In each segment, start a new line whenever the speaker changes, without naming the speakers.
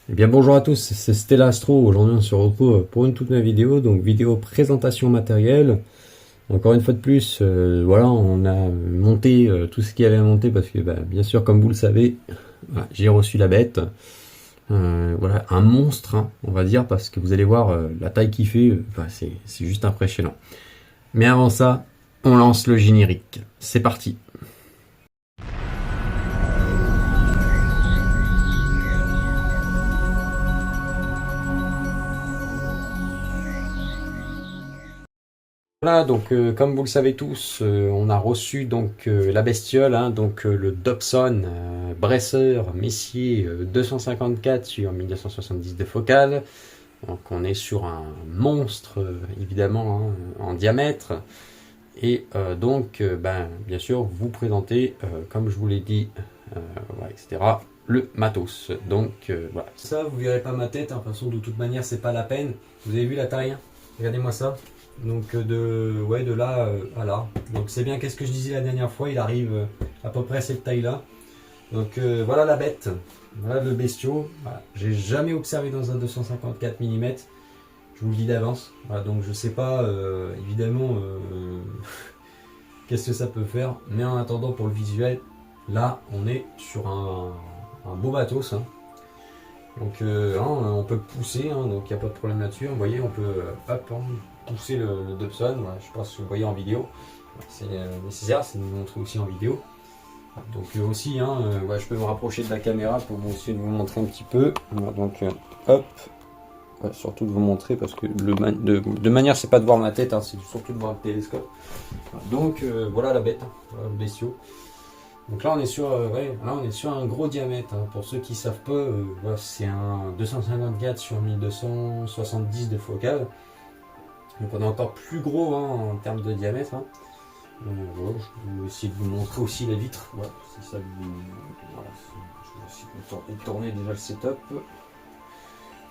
Eh bien bonjour à tous, c'est Stella Astro. Aujourd'hui on se retrouve pour une toute nouvelle vidéo, donc vidéo présentation matériel. Encore une fois de plus, voilà, on a monté tout ce qu'il y avait à monter parce que bien sûr comme vous le savez, voilà, j'ai reçu la bête. Voilà, un monstre, hein, on va dire, parce que vous allez voir la taille qu'il fait, c'est juste impressionnant. Mais avant ça, on lance le générique. C'est parti. Voilà, donc comme vous le savez tous, on a reçu donc la bestiole, hein, donc le Dobson Bresser Messier 254 sur 1970 de focale. Donc on est sur un monstre évidemment, hein, en diamètre. Et bien sûr vous présenter, comme je vous l'ai dit, voilà, etc. le matos. Donc voilà. Ça vous verrez pas ma tête, hein, de toute façon de toute manière c'est pas la peine. Vous avez vu la taille, hein. Regardez-moi ça. Donc de là à là. Donc c'est bien qu'est-ce que je disais la dernière fois, il arrive à peu près à cette taille là. Donc voilà la bête, voilà le bestiau. Voilà. J'ai jamais observé dans un 254 mm, je vous le dis d'avance. Voilà, donc je sais pas évidemment qu'est-ce que ça peut faire, mais en attendant pour le visuel, là on est sur un beau matos, hein. Donc on peut pousser, hein, donc il n'y a pas de problème là-dessus. Vous voyez, on peut pousser le Dobson. Voilà, je pense que vous voyez en vidéo. C'est nécessaire, c'est de vous montrer aussi en vidéo. Donc aussi, hein, je peux me rapprocher de la caméra pour essayer de vous montrer un petit peu. Voilà, donc hop, surtout de vous montrer parce que de manière, c'est pas de voir ma tête, hein, c'est surtout de voir le télescope. Donc voilà la bête, hein, voilà, le bestiau. Donc là on est sur, là on est sur un gros diamètre, hein. Pour ceux qui ne savent pas, c'est un 254 sur 1270 de focale. Donc on est encore plus gros, hein, en termes de diamètre, hein. Je vais essayer de vous montrer aussi la vitre. Voilà, c'est ça. Voilà, je vais essayer de tourner déjà le setup.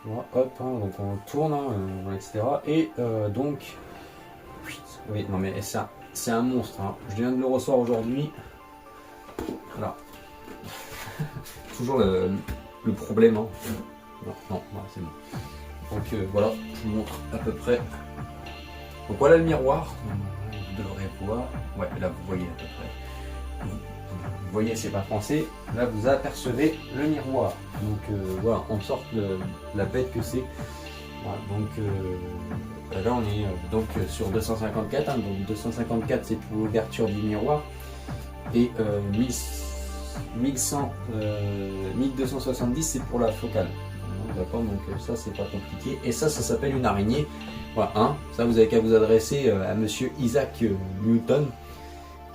Voilà, hop, hein, donc on tourne, hein, etc. Et donc, oui, non mais c'est un monstre, hein. Je viens de le recevoir aujourd'hui. Voilà. Toujours le problème, hein. Non, voilà, c'est bon. Donc voilà, je vous montre à peu près. Donc voilà le miroir. Vous devrez voir. Ouais, là vous voyez à peu près. Vous voyez, c'est pas français. Là vous apercevez le miroir. Donc voilà, on sort la bête que c'est. Voilà, donc là on est sur 254. Hein, donc 254 c'est pour l'ouverture du miroir. Et 1270 c'est pour la focale. D'accord, donc ça c'est pas compliqué. Et ça s'appelle une araignée. Voilà, hein, ça vous avez qu'à vous adresser à monsieur Isaac Newton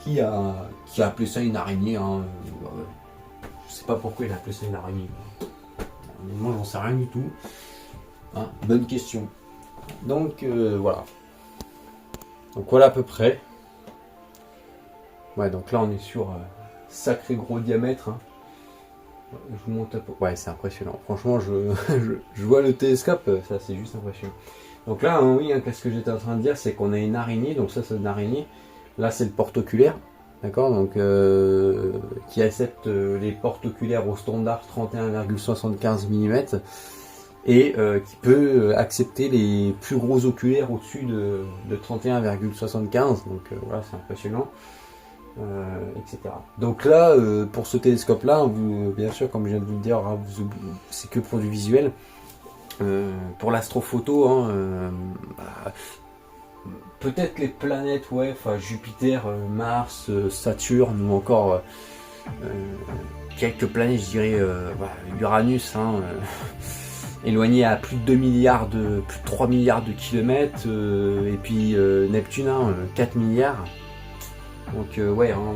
qui a appelé ça une araignée, hein. Je sais pas pourquoi il a appelé ça une araignée. Moi j'en sais rien du tout, hein, bonne question. Donc voilà. Donc voilà à peu près. Ouais, donc là on est sur sacré gros diamètre, hein. Je vous montre un peu. Ouais, c'est impressionnant. Franchement, je vois le télescope, ça c'est juste impressionnant. Donc là, hein, oui, hein, qu'est-ce que j'étais en train de dire, c'est qu'on a une araignée. Donc ça, c'est une araignée. Là, c'est le porte-oculaire, d'accord. Donc qui accepte les porte-oculaires au standard 31,75 mm et qui peut accepter les plus gros oculaires au-dessus de 31,75. Donc voilà, c'est impressionnant. Etc. Donc là, pour ce télescope-là, bien sûr, comme je viens de vous le dire, hein, c'est que pour du visuel. Pour l'astrophoto, hein, peut-être les planètes, ouais, enfin Jupiter, Mars, Saturne ou encore quelques planètes, je dirais, Uranus, hein, éloigné à plus de 2 milliards plus de 3 milliards de kilomètres, et puis Neptune, hein, 4 milliards. Donc ouais, hein,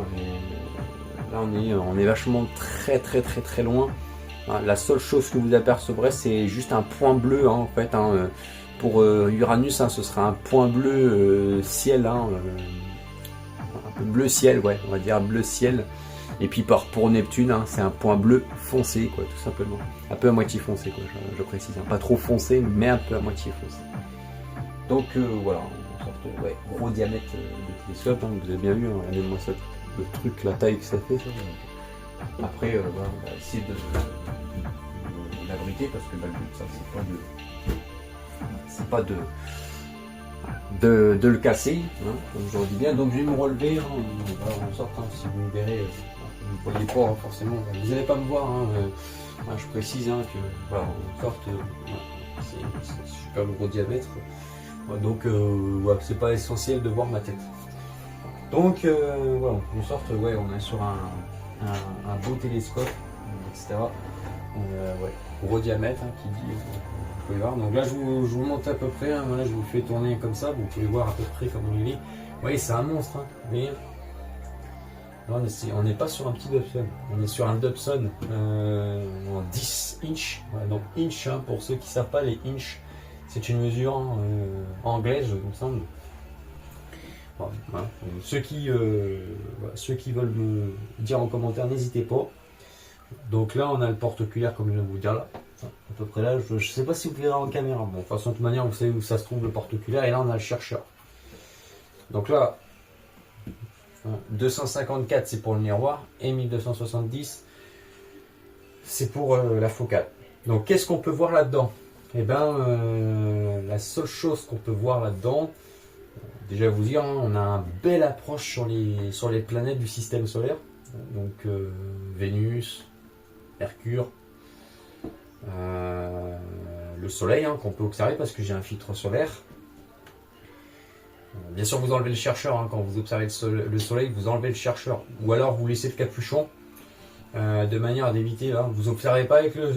là on est vachement très loin. La seule chose que vous apercevrez, c'est juste un point bleu, hein, en fait, hein. Pour Uranus, hein, ce sera un point bleu ciel, hein, un peu bleu ciel, ouais, on va dire bleu ciel. Et puis pour Neptune, hein, c'est un point bleu foncé, quoi, tout simplement. Un peu à moitié foncé, quoi, je précise, hein. Pas trop foncé, mais un peu à moitié foncé. Donc voilà, une sorte de gros diamètre de télescope, hein, vous avez bien vu, hein, regardez-moi ça, le truc, la taille que ça fait, ça. Après, voilà, on va essayer de priorité parce que le but, ça, c'est pas de le casser, hein, comme je le dis bien. Donc je vais me relever, hein, en sorte, hein, si vous me verrez, vous ne voyez pas hein, forcément, vous n'allez pas me voir, hein, je précise hein, que voilà, en sorte, c'est super gros diamètre, donc ouais, c'est pas essentiel de voir ma tête. Donc voilà, en sorte, ouais, on est sur un beau télescope, etc. Ouais, gros diamètre hein, qui dit. Vous pouvez voir. Donc là, je vous montre à peu près. Hein, voilà, je vous fais tourner comme ça. Vous pouvez voir à peu près comment il est. Vous voyez, c'est un monstre. Hein, mais là, on n'est pas sur un petit Dobson. On est sur un Dobson en 10 inch. Voilà, donc inch, hein, pour ceux qui ne savent pas, les inch, c'est une mesure anglaise, il me semble. Voilà. Ceux qui veulent me dire en commentaire, n'hésitez pas. Donc là, on a le porte-oculaire, comme je viens de vous dire là. À peu près là, je ne sais pas si vous verrez en caméra. Bon, de toute façon, de toute manière, vous savez où ça se trouve le porte-oculaire. Et là, on a le chercheur. Donc là, 254, c'est pour le miroir. Et 1270, c'est pour la focale. Donc, qu'est-ce qu'on peut voir là-dedans? Eh bien, la seule chose qu'on peut voir là-dedans, déjà vous dire, hein, on a une belle approche sur les planètes du système solaire. Donc, Vénus, Mercure, le soleil hein, qu'on peut observer parce que j'ai un filtre solaire. Bien sûr, vous enlevez le chercheur hein, quand vous observez le soleil, vous enlevez le chercheur ou alors vous laissez le capuchon de manière à d'éviter. Vous n'observez pas avec pour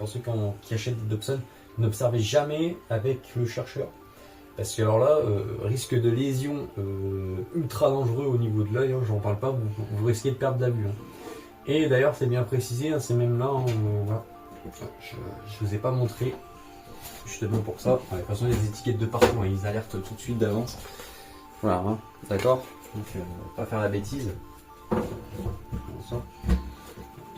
ceux qui achètent des Dobson, n'observez jamais avec le chercheur parce que alors là, risque de lésion ultra dangereux au niveau de l'œil. Hein, j'en parle pas, vous risquez de perdre la vue. Hein. Et d'ailleurs, c'est bien précisé, hein, c'est même là, voilà. Je ne vous ai pas montré, justement pour ça. De toute façon, les étiquettes de partout, hein, ils alertent tout de suite d'avance. Voilà, hein, d'accord. Donc, pas faire la bêtise.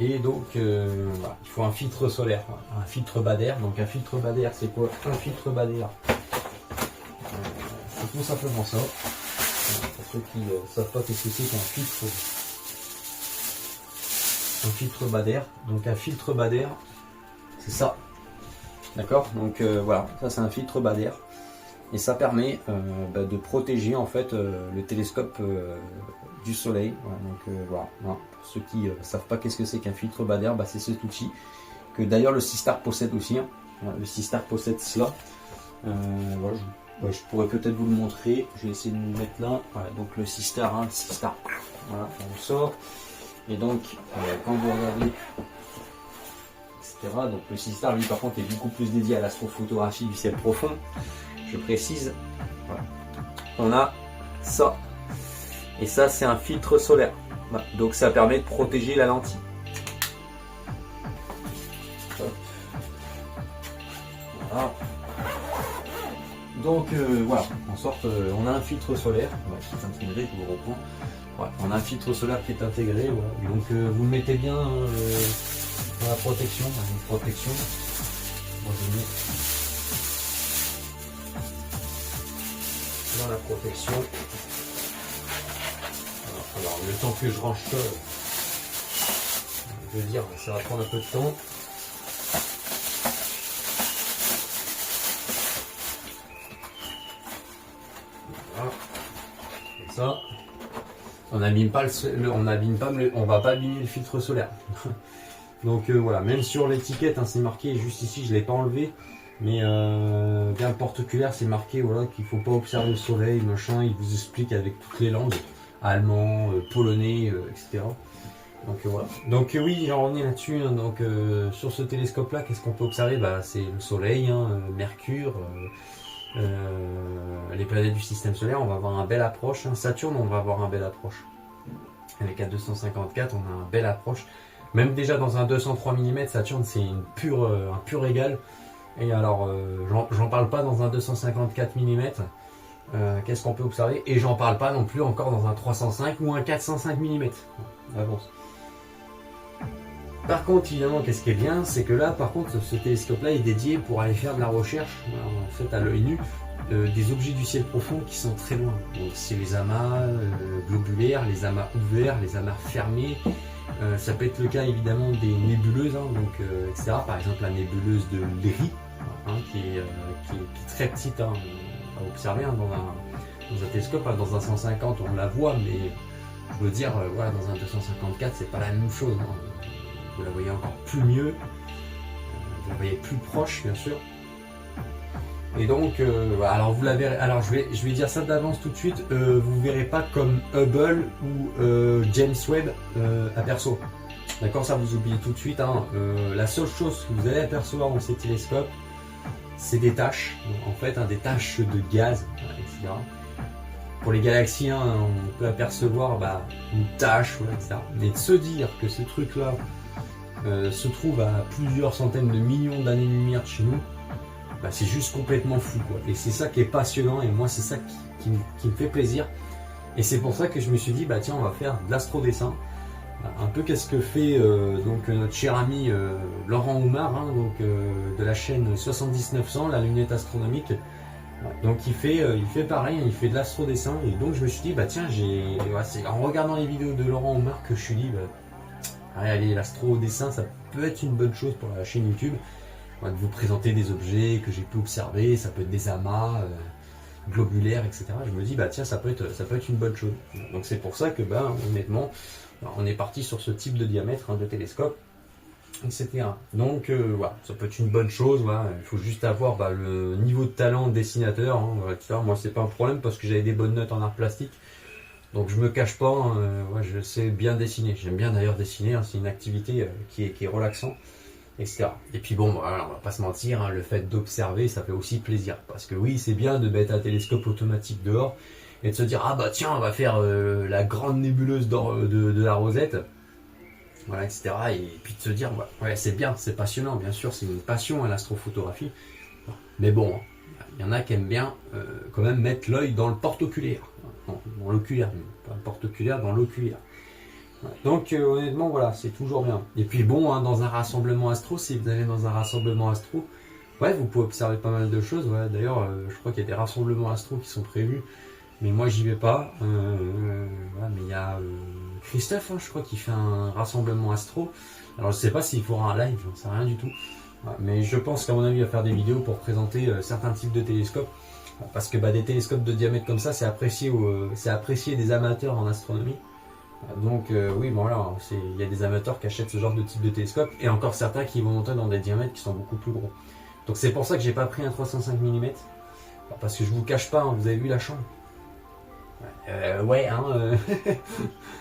Et donc, voilà, il faut un filtre solaire, un filtre Bader. Donc, un filtre Bader, c'est quoi? Un filtre Bader, c'est tout simplement ça. Pour ceux qui ne savent pas qu'est-ce que c'est qu'un filtre. Un filtre Bader, donc un filtre Bader, c'est ça, d'accord. Donc voilà, ça c'est un filtre Bader et ça permet de protéger en fait le télescope du soleil. Voilà, donc voilà. Pour ceux qui ne savent pas qu'est-ce que c'est qu'un filtre Bader, c'est cet outil que d'ailleurs le Seestar possède aussi. Hein. Voilà, le Seestar possède cela. Voilà, je pourrais peut-être vous le montrer. Je vais essayer de me mettre là. Voilà, donc le Seestar, hein, le Seestar. Voilà, on le sort. Et donc, quand vous regardez, etc., donc le Seestar, lui, par contre, est beaucoup plus dédié à l'astrophotographie du ciel profond. Je précise, voilà. On a ça. Et ça, c'est un filtre solaire. Voilà. Donc, ça permet de protéger la lentille. Voilà. Donc, voilà, en sorte, on a un filtre solaire qui est intégré, je vous reprends. Ouais, on a un filtre solaire qui est intégré, voilà. Donc vous le mettez bien dans la protection, une protection. Moi je mets dans la protection. Alors le temps que je range ça, je veux dire, ça va prendre un peu de temps. Voilà, comme ça. On n'abîme pas on va pas abîmer le filtre solaire. Donc voilà, même sur l'étiquette, hein, c'est marqué juste ici, je l'ai pas enlevé, mais bien le porte-oculaire, c'est marqué voilà qu'il faut pas observer le soleil, machin. Il vous explique avec toutes les langues, allemand, polonais, etc. Donc voilà. Donc oui, j'en revenais là-dessus. Hein, donc sur ce télescope-là, qu'est-ce qu'on peut observer? C'est le soleil, hein, Mercure. Les planètes du système solaire, on va avoir un bel approche. Hein. Saturne, on va avoir un bel approche. Avec un 254, on a un bel approche. Même déjà dans un 203 mm, Saturne, c'est un pur régal. Et alors, j'en parle pas dans un 254 mm. Qu'est-ce qu'on peut observer? Et j'en parle pas non plus encore dans un 305 ou un 405 mm. Avance. Par contre, évidemment, qu'est-ce qui est bien, c'est que là, par contre, ce télescope-là est dédié pour aller faire de la recherche, en fait, à l'œil nu, des objets du ciel profond qui sont très loin. Donc, c'est les amas globulaires, les amas ouverts, les amas fermés, Ça peut être le cas évidemment des nébuleuses, hein, donc, etc. Par exemple la nébuleuse de Léry, hein, qui est très petite à observer hein, dans un télescope. Hein, dans un 150 on la voit, mais je veux dire, voilà, dans un 254 c'est pas la même chose. Hein. Vous la voyez encore plus mieux, vous la voyez plus proche bien sûr. Et donc, alors vous la verrez. Alors je vais dire ça d'avance tout de suite. Vous verrez pas comme Hubble ou James Webb aperçoit. D'accord, ça vous oubliez tout de suite. Hein. La seule chose que vous allez apercevoir dans ces télescopes, c'est des taches. En fait, hein, des taches de gaz, etc. Pour les galaxies, hein, on peut apercevoir une tache, etc. Mais de se dire que ce truc-là se trouve à plusieurs centaines de millions d'années-lumière de chez nous. C'est juste complètement fou quoi. Et c'est ça qui est passionnant et moi c'est ça qui me fait plaisir et c'est pour ça que je me suis dit tiens on va faire de l'astrodessin un peu qu'est-ce que fait donc notre cher ami Laurent Oumar hein, donc, de la chaîne 70900 la lunette astronomique donc il fait pareil, il fait de l'astrodessin et donc je me suis dit tiens c'est en regardant les vidéos de Laurent Oumar que je me suis dit allez l'astrodessin ça peut être une bonne chose pour la chaîne YouTube. De vous présenter des objets que j'ai pu observer, ça peut être des amas globulaires, etc. Je me dis tiens ça peut être une bonne chose. Donc c'est pour ça que honnêtement on est parti sur ce type de diamètre hein, de télescope, etc. Donc voilà, ça peut être une bonne chose. Voilà. Il faut juste avoir le niveau de talent de dessinateur. Hein, voilà, moi c'est pas un problème parce que j'avais des bonnes notes en art plastique. Donc je me cache pas, hein, je sais bien dessiner. J'aime bien d'ailleurs dessiner, hein, c'est une activité qui est relaxante. Etc. Et puis bon, voilà, on va pas se mentir, hein, le fait d'observer, ça fait aussi plaisir. Parce que oui, c'est bien de mettre un télescope automatique dehors et de se dire tiens, on va faire la grande nébuleuse de la Rosette, voilà, etc. Et puis de se dire ouais, c'est bien, c'est passionnant, bien sûr, c'est une passion à l'astrophotographie. Mais bon, il y en a qui aiment bien quand même mettre l'œil dans le porte-oculaire, dans l'oculaire, pas le porte-oculaire, dans l'oculaire. Donc honnêtement voilà, c'est toujours bien. Et puis bon, hein, dans un rassemblement astro, si vous allez dans un rassemblement astro, ouais, vous pouvez observer pas mal de choses. Ouais. D'ailleurs, je crois qu'il y a des rassemblements astro qui sont prévus, mais moi j'y vais pas. Mais il y a Christophe, hein, je crois, qui fait un rassemblement astro. Alors je sais pas s'il fera un live, j'en sais rien du tout. Ouais, mais je pense qu'à mon avis, il va faire des vidéos pour présenter certains types de télescopes. Parce que des télescopes de diamètre comme ça, c'est apprécié des amateurs en astronomie. Donc oui, bon là, il y a des amateurs qui achètent ce genre de type de télescope et encore certains qui vont monter dans des diamètres qui sont beaucoup plus gros. Donc c'est pour ça que j'ai pas pris un 305 mm, parce que je vous cache pas, hein, vous avez vu la chambre.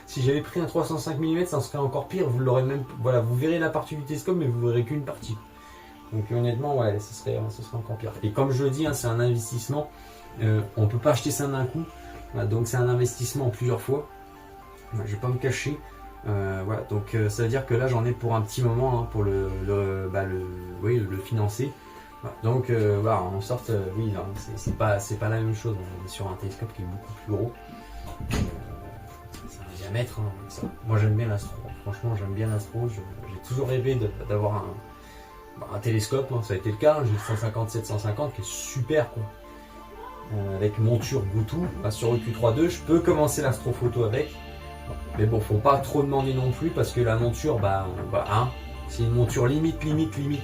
Si j'avais pris un 305 mm, ça serait encore pire. Vous l'aurez même, voilà, vous verrez la partie du télescope, mais vous verrez qu'une partie. Donc honnêtement, ouais, ce serait encore pire. Et comme je le dis, hein, c'est un investissement. On peut pas acheter ça d'un coup. Donc c'est un investissement en plusieurs fois. Je vais pas me cacher. Voilà, donc ça veut dire que là j'en ai pour un petit moment hein, pour le financer. Voilà, donc voilà, en sorte, oui, hein, c'est pas la même chose. On est sur un télescope qui est beaucoup plus gros. C'est un diamètre. Hein, ça. Moi j'aime bien l'astro. Franchement, j'aime bien l'astro. J'ai toujours rêvé d'avoir un télescope. Hein, ça a été le cas. J'ai le 150-750 qui est super quoi. Avec monture Bluetooth sur le Q3.2, je peux commencer l'astrophoto avec. Mais bon, faut pas trop demander non plus parce que la monture, c'est une monture limite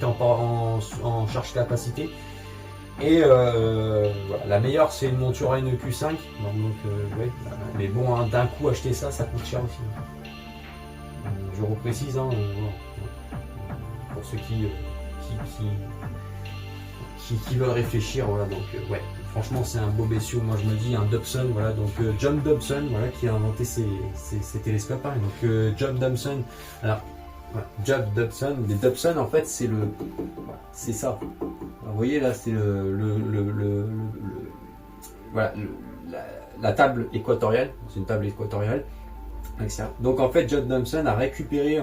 en charge capacité. Et la meilleure, c'est une monture NEQ5. Mais bon, hein, d'un coup acheter ça coûte cher aussi. Je reprécise, hein, pour ceux qui veulent réfléchir, voilà. Donc franchement, c'est un beau bestiau. Moi, je me dis un Dobson, voilà. Donc John Dobson, voilà, qui a inventé ces télescopes. Hein. Donc John Dobson. Alors, John Dobson. Les Dobson, en fait, c'est ça. Alors, vous voyez là, c'est la table équatoriale. C'est une table équatoriale. Donc en fait, John Dobson a récupéré,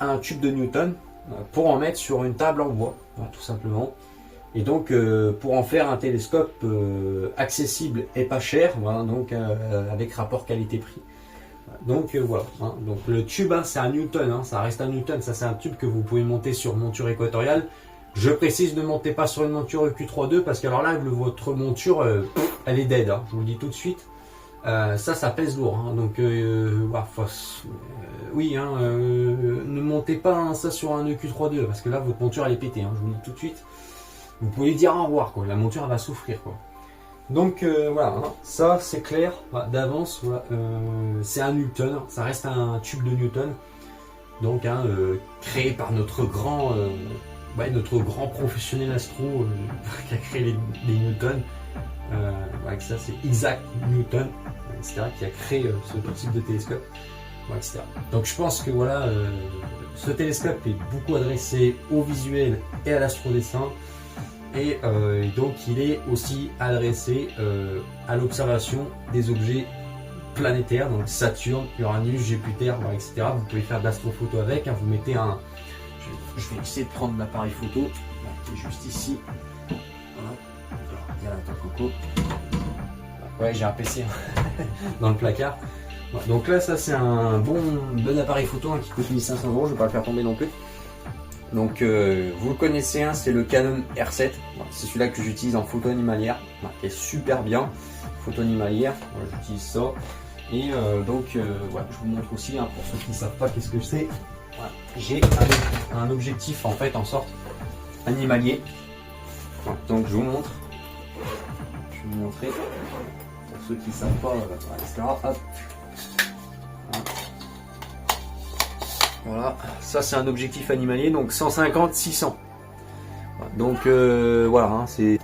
un tube de Newton pour en mettre sur une table en bois, tout simplement. Et donc pour en faire un télescope accessible et pas cher, voilà, donc avec rapport qualité-prix. Donc voilà, hein, donc le tube, hein, c'est un Newton, hein, ça reste un Newton, ça c'est un tube que vous pouvez monter sur monture équatoriale. Je précise, ne montez pas sur une monture Q3.2 parce que alors là, votre monture, elle est dead, hein, je vous le dis tout de suite. Ça pèse lourd, hein, donc oui, hein, ne montez pas hein, ça sur un EQ3.2 parce que là votre monture elle est pétée, hein, je vous le dis tout de suite. Vous pouvez dire au revoir, quoi. La monture elle va souffrir, quoi. Donc voilà, hein, ça c'est clair d'avance. Voilà, c'est un Newton, ça reste un tube de Newton, donc hein, créé par notre grand professionnel astro qui a créé les Newton. Ça c'est Isaac Newton, etc., qui a créé ce type de télescope, etc. Donc je pense que voilà, ce télescope est beaucoup adressé au visuel et à l'astrodessin. Et donc il est aussi adressé à l'observation des objets planétaires, donc Saturne, Uranus, Jupiter, etc. Vous pouvez faire de l'astrophoto avec, hein, vous mettez un... Je vais essayer de prendre l'appareil photo, qui est juste ici. Voilà. Alors, il y a la coco. Ouais, j'ai un PC dans le placard. Voilà. Donc là, ça c'est un bon appareil photo hein, qui coûte 1500 €, je ne vais pas le faire tomber non plus. Donc vous le connaissez, hein, c'est le Canon R7, c'est celui-là que j'utilise en photo animalière, qui est super bien, photo animalière, j'utilise ça. Et voilà, je vous montre aussi, hein, pour ceux qui ne savent pas qu'est-ce que c'est, voilà, j'ai un objectif en fait en sorte animalier. Voilà, donc je vous montre, je vais vous montrer, pour ceux qui ne savent pas, etc. Hop. Voilà, ça c'est un objectif animalier, donc 150-600. Donc voilà, hein, c'est...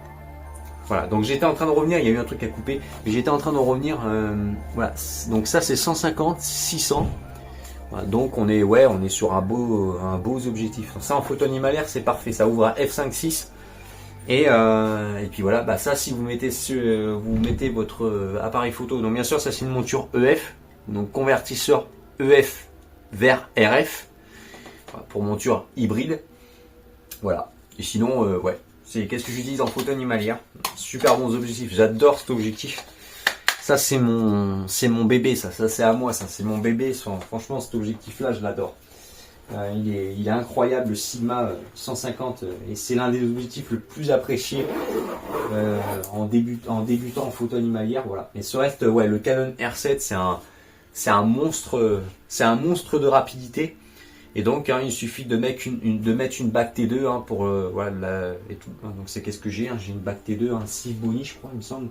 Voilà, donc j'étais en train de revenir, il y a eu un truc à couper, mais j'étais en train de revenir, voilà, donc ça c'est 150-600. Voilà, donc on est sur un beau objectif. Ça en photo animalière c'est parfait, ça ouvre à f5.6. Et puis voilà, bah ça si vous mettez votre appareil photo, donc bien sûr ça c'est une monture EF, donc convertisseur EF vers RF pour monture hybride. Voilà. Et sinon, qu'est-ce que j'utilise en photo animalière? Super bons objectifs. J'adore cet objectif. Ça c'est mon bébé. Ça c'est à moi. Ça c'est mon bébé. Franchement, cet objectif-là, je l'adore. Il est incroyable, le Sigma 150, et c'est l'un des objectifs le plus appréciés en débutant en photo animalière. Voilà. Et ce reste, le Canon R7, c'est un monstre de rapidité, et donc hein, il suffit de mettre une bac T2 hein, pour voilà, et tout. Donc c'est qu'est-ce que j'ai, hein, j'ai une bac T2, un Sivboni je crois il me semble.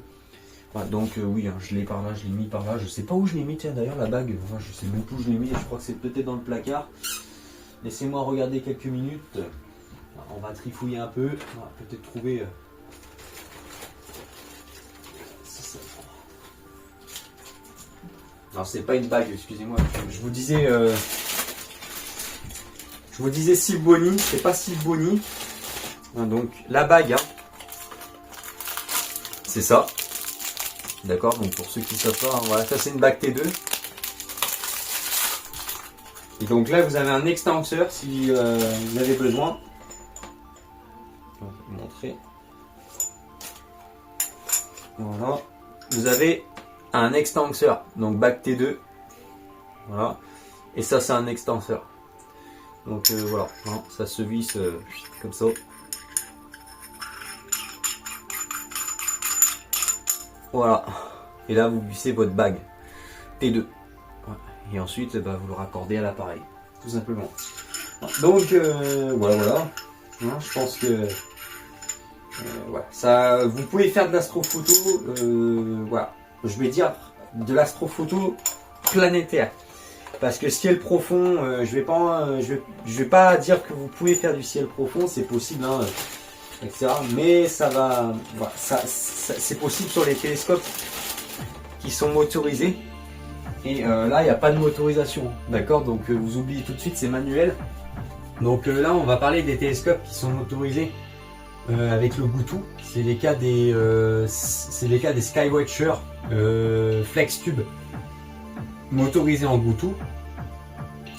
Voilà, donc oui, hein, je l'ai par là, je l'ai mis par là, je sais pas où je l'ai mis, tiens d'ailleurs la bague, enfin, je sais même plus où je l'ai mis, je crois que c'est peut-être dans le placard. Laissez-moi regarder quelques minutes, on va trifouiller un peu, on va peut-être trouver... Alors c'est pas une bague, excusez-moi, je vous disais Sivboni, c'est pas Sivboni. Donc la bague, hein, c'est ça. D'accord, donc pour ceux qui ne savent pas, hein, voilà, ça c'est une bague T2. Et donc là vous avez un extenseur si vous avez besoin. Je vais vous montrer. Voilà. Vous avez un extenseur, donc bac T2, voilà, et ça c'est un extenseur, donc voilà, hein, ça se visse comme ça, voilà, et là vous vissez votre bague T2, et ensuite vous le raccordez à l'appareil, tout simplement. Donc voilà, hein, je pense que voilà, ça, vous pouvez faire de l'astrophoto, voilà. Je vais dire de l'astrophoto planétaire, parce que ciel profond, je vais pas dire que vous pouvez faire du ciel profond, c'est possible, hein, etc. Mais ça va, voilà, c'est possible sur les télescopes qui sont motorisés. Et là, il n'y a pas de motorisation, d'accord? Donc vous oubliez tout de suite, c'est manuel. Donc là, on va parler des télescopes qui sont motorisés avec le Bluetooth. C'est les cas des Skywatcher FlexTube motorisés en Bluetooth,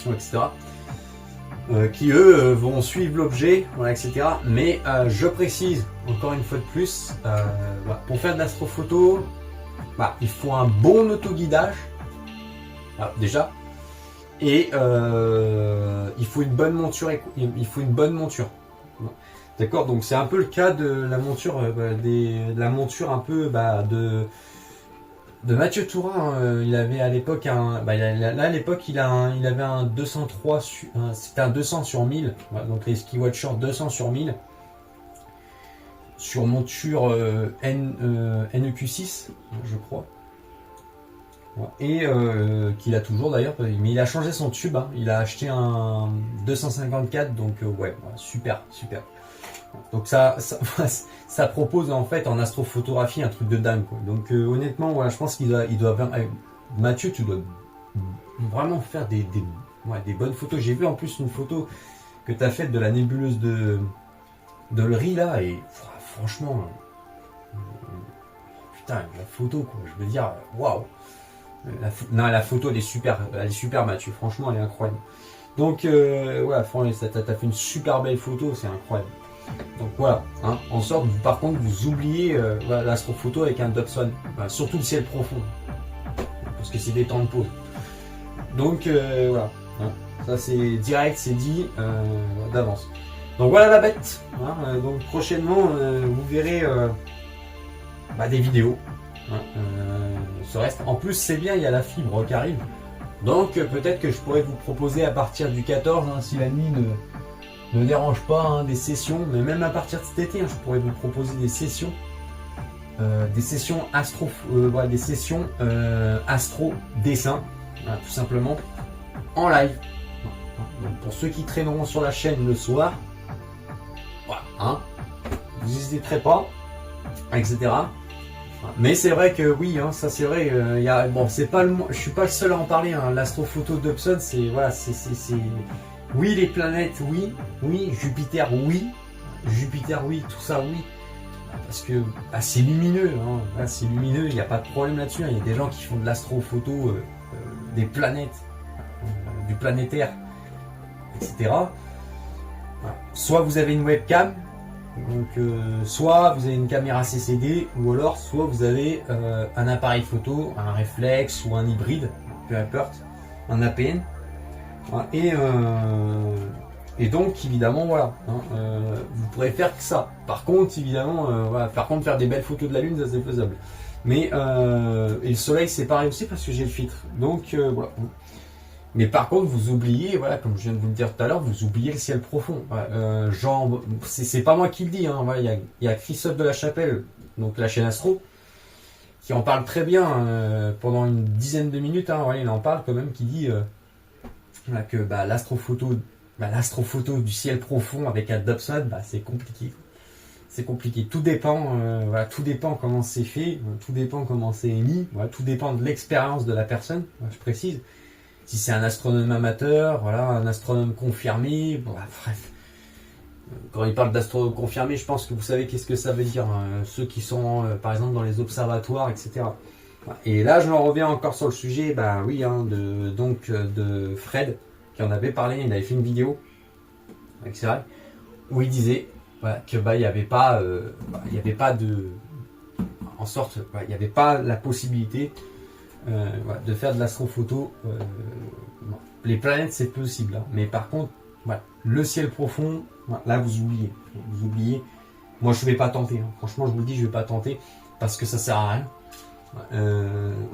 etc. Qui eux vont suivre l'objet, voilà, etc. Mais je précise encore une fois de plus, voilà, pour faire de l'astrophoto, il faut un bon autoguidage, déjà, et il faut une bonne monture. D'accord, donc c'est un peu le cas de la monture, un peu de Mathieu Tourin. Il avait à l'époque un, là à l'époque il avait un 203, c'était un 200 sur 1000, voilà, donc les Ski Watcher 200 sur 1000 sur monture NEQ6, je crois. Et qu'il a toujours d'ailleurs, mais il a changé son tube, hein. Il a acheté un 254, donc ouais, super. Donc ça propose en fait en astrophotographie un truc de dingue, quoi. Donc honnêtement, voilà, je pense qu'il doit Mathieu, tu dois vraiment faire des bonnes photos. J'ai vu en plus une photo que tu as faite de la nébuleuse de L'Ri là, et franchement, putain, la photo, quoi, je veux dire, waouh. La photo elle est super Mathieu, franchement elle est incroyable. Donc voilà, t'as fait une super belle photo, c'est incroyable. Donc voilà, hein, en sorte, par contre vous oubliez l'astrophoto avec un Dobson, surtout le ciel profond, parce que c'est des temps de pause. Donc voilà, hein, ça c'est direct, c'est dit d'avance. Donc voilà la bête, hein, donc prochainement vous verrez des vidéos. Ce reste. En plus c'est bien, il y a la fibre qui arrive. Donc peut-être que je pourrais vous proposer à partir du 14, hein, si la nuit ne dérange pas, hein, des sessions, mais même à partir de cet été, hein, je pourrais vous proposer des sessions. Astro dessin, tout simplement, en live. Donc, pour ceux qui traîneront sur la chaîne le soir, voilà, hein, vous n'hésiterez pas, etc. Mais c'est vrai que oui, hein, ça c'est vrai. C'est pas je suis pas le seul à en parler. Hein, l'astrophoto Dobson, c'est voilà, c'est oui les planètes, oui Jupiter, oui, tout ça, oui. Parce que c'est lumineux, hein, c'est lumineux. Il n'y a pas de problème là-dessus. Hein, il y a des gens qui font de l'astrophoto des planètes, du planétaire, etc. Voilà. Soit vous avez une webcam. Donc soit vous avez une caméra CCD, ou alors soit vous avez un appareil photo, un réflexe ou un hybride, peu importe, un APN. Et donc évidemment voilà, hein, vous pourrez faire que ça. Par contre évidemment, faire des belles photos de la Lune, ça c'est faisable. Mais et le soleil c'est pareil aussi parce que j'ai le filtre. Donc voilà. Mais par contre, vous oubliez, voilà, comme je viens de vous le dire tout à l'heure, vous oubliez le ciel profond. Genre, c'est pas moi qui le dis, hein, voilà, il y a Christophe de la Chapelle, donc la chaîne Astro, qui en parle très bien pendant une dizaine de minutes. Hein, voilà, il en parle quand même, qui dit que l'astrophoto du ciel profond avec un Dobson, c'est compliqué. C'est compliqué. Tout dépend, tout dépend comment c'est fait, tout dépend comment c'est émis, tout dépend de l'expérience de la personne. Je précise. Si c'est un astronome amateur, voilà, un astronome confirmé, bref. Quand il parle d'astronome confirmé, je pense que vous savez qu'est-ce que ça veut dire. Hein, ceux qui sont, par exemple, dans les observatoires, etc. Et là, je reviens encore sur le sujet, de Fred, qui en avait parlé, il avait fait une vidéo, c'est vrai, où il disait que il n'y avait pas, il n'y avait pas la possibilité de faire de l'astrophoto. Les planètes c'est possible, hein. Mais par contre le ciel profond, là vous oubliez. Moi je vais pas tenter, hein. Franchement je vous le dis, je vais pas tenter parce que ça sert à rien.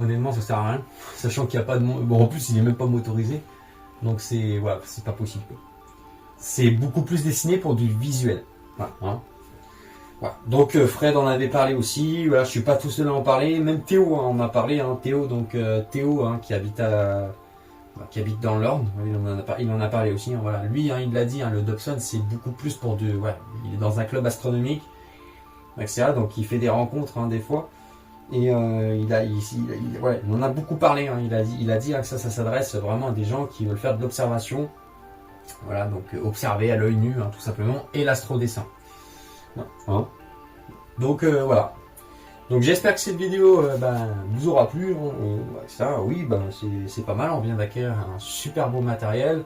Honnêtement ça sert à rien, sachant qu'il n'y a pas de en plus il est même pas motorisé, donc c'est pas possible, quoi. C'est beaucoup plus destiné pour du visuel, hein. Voilà. Donc Fred en avait parlé aussi, voilà, je suis pas tout seul à en parler, même Théo en a parlé, hein, Théo, qui habite dans l'Orne, il en a parlé aussi, hein, voilà. Lui il l'a dit, hein, le Dobson c'est beaucoup plus pour il est dans un club astronomique, etc. Donc il fait des rencontres, hein, des fois, et il en a beaucoup parlé, hein, il a dit que ça s'adresse vraiment à des gens qui veulent faire de l'observation, voilà, donc observer à l'œil nu, hein, tout simplement, et l'astrodessin. Hein. Donc voilà. Donc j'espère que cette vidéo vous aura plu. Ça, oui, c'est pas mal. On vient d'acquérir un super beau matériel,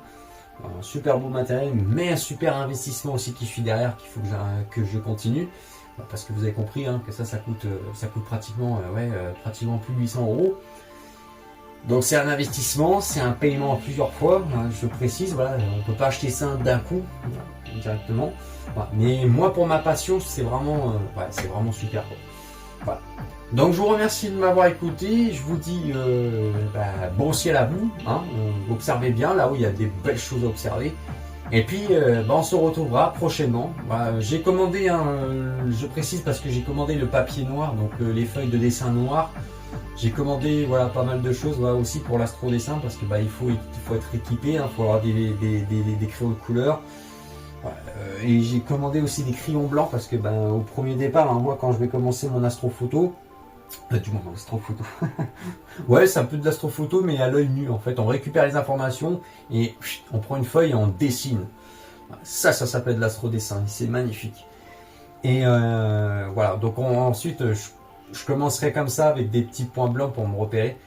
mais un super investissement aussi qui suit derrière, qu'il faut que je continue, parce que vous avez compris, hein, que ça coûte pratiquement plus de 800 €. Donc c'est un investissement, c'est un paiement en plusieurs fois, hein, je précise. Voilà, on peut pas acheter ça d'un coup, directement. Voilà. Mais moi pour ma passion c'est vraiment super, quoi. Voilà. Donc je vous remercie de m'avoir écouté, je vous dis bon ciel à vous, hein, observez bien là où il y a des belles choses à observer. Et puis on se retrouvera prochainement. Voilà, j'ai commandé, je précise parce que j'ai commandé le papier noir, donc les feuilles de dessin noir. J'ai commandé voilà, pas mal de choses voilà, aussi pour l'astro-dessin parce que il faut être équipé, il faut avoir des crayons de couleur. Et j'ai commandé aussi des crayons blancs parce que au premier départ, hein, moi quand je vais commencer mon astrophoto, du moins mon astrophoto, ouais c'est un peu de l'astrophoto mais à l'œil nu en fait, on récupère les informations et on prend une feuille et on dessine. Ça s'appelle de l'astro-dessin, c'est magnifique. Et voilà, donc ensuite je commencerai comme ça avec des petits points blancs pour me repérer.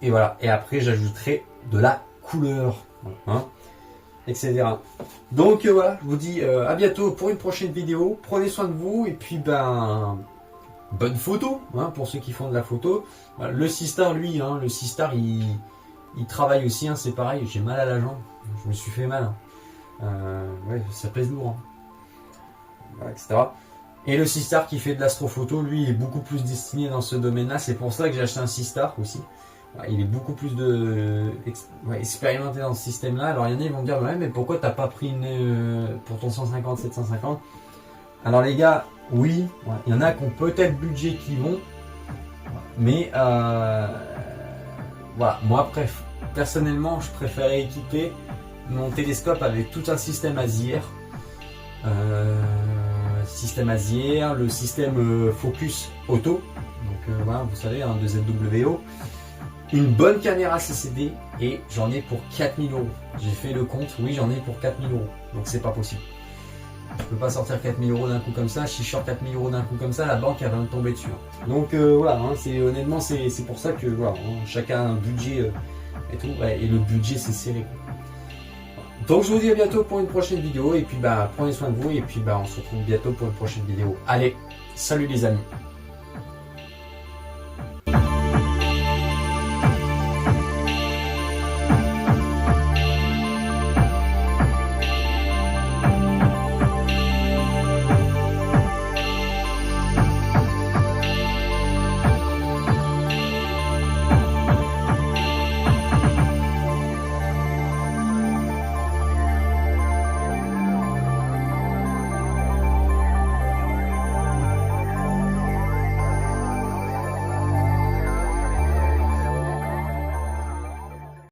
Et voilà, et après j'ajouterai de la couleur, hein, etc. Donc voilà, je vous dis à bientôt pour une prochaine vidéo. Prenez soin de vous et puis bonne photo hein, pour ceux qui font de la photo. Le Sistar lui, hein, le Sistar il travaille aussi, hein, c'est pareil, j'ai mal à la jambe, je me suis fait mal. Ouais, ça pèse lourd, hein. Voilà, etc. Et le Sistar qui fait de l'astrophoto, lui, il est beaucoup plus destiné dans ce domaine-là. C'est pour ça que j'ai acheté un Sistar aussi. Il est beaucoup plus expérimenté dans ce système-là. Alors il y en a, ils vont me dire, ouais, mais pourquoi t'as pas pris pour ton 150, 750? Alors les gars, oui, il y en a qui ont peut-être le budget qui vont. Mais voilà, moi personnellement, je préférais équiper mon télescope avec tout un système ASIR. Le système focus auto, donc voilà, vous savez, hein, de ZWO, une bonne caméra CCD et j'en ai pour 4000 €. J'ai fait le compte, oui, j'en ai pour 4000 €, donc c'est pas possible. Je peux pas sortir 4000 € d'un coup comme ça. Si je sors 4000 € d'un coup comme ça, la banque elle va me tomber dessus. Donc voilà, hein, honnêtement, c'est pour ça que voilà, hein, chacun a un budget et tout, ouais, et le budget c'est serré. Donc je vous dis à bientôt pour une prochaine vidéo et puis prenez soin de vous et puis on se retrouve bientôt pour une prochaine vidéo. Allez, salut les amis.